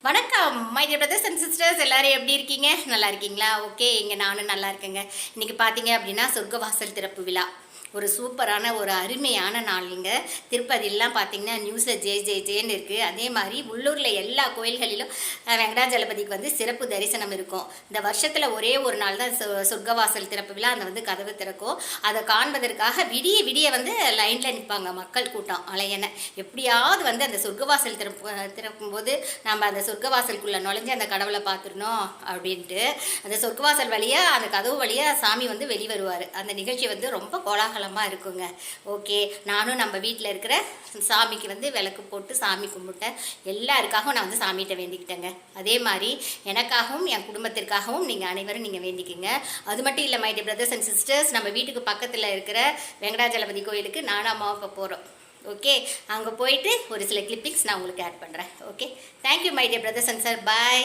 வணக்கம் my dear brothers and sisters, எல்லாரும் எப்படி இருக்கீங்க? நல்லா இருக்கீங்களா? ஓகே, இங்கே நானும் நல்லா இருக்கேங்க. இன்னைக்கு பார்த்தீங்க அப்படின்னா சொர்க்கவாசல் திறப்பு விழா. ஒரு சூப்பரான ஒரு அருமையான நாளுங்க. திருப்பதியெல்லாம் பார்த்தீங்கன்னா நியூஸில் ஜே ஜே ஜேன்னு இருக்குது. அதே மாதிரி உள்ளூரில் எல்லா கோயில்களிலும் வெங்கடாஜலபதிக்கு வந்து சிறப்பு தரிசனம் இருக்கும். இந்த வருஷத்தில் ஒரே ஒரு நாள் தான் சொர்க்கவாசல் திறப்பு விழா, அந்த வந்து கதவு திறக்கும். அதை காண்பதற்காக விடிய விடிய வந்து லைனில் நிற்பாங்க மக்கள் கூட்டம் அலையன. எப்படியாவது வந்து அந்த சொர்க்கவாசல் திறக்கும்போது நம்ம அந்த சொர்க்கவாசலுக்குள்ளே நுழைஞ்சு அந்த கடவுளை பார்த்துடணும் அப்படின்ட்டு அந்த சொர்க்கவாசல் வழியாக அந்த கதவு வழியாக சாமி வந்து வெளிவருவார். அந்த நிகழ்ச்சி வந்து ரொம்ப கோலாகலமாக இருக்குங்க. ஓகே, நானும் நம்ம வீட்டில் இருக்கிற சாமிக்கு வந்து விளக்கு போட்டு சாமி கும்பிட்டேன். எல்லாருக்காகவும் நான் வந்து சாமிகிட்ட வேண்டிக்கிட்டேங்க. அதே மாதிரி எனக்காகவும் என் குடும்பத்திற்காகவும் நீங்கள் அனைவரும் நீங்கள் வேண்டிக்குங்க. அது மட்டும் இல்லை my dear brothers and sisters, நம்ம வீட்டுக்கு பக்கத்தில் இருக்கிற வெங்கடாஜலபதி கோயிலுக்கு நானும் அம்மாவும் இப்போ போகிறோம். ஓகே, அங்கே போயிட்டு ஒரு சில கிளிப்பிங்ஸ் நான் உங்களுக்கு ஆட் பண்ணுறேன். Okay, thank you my dear brothers and sir, bye.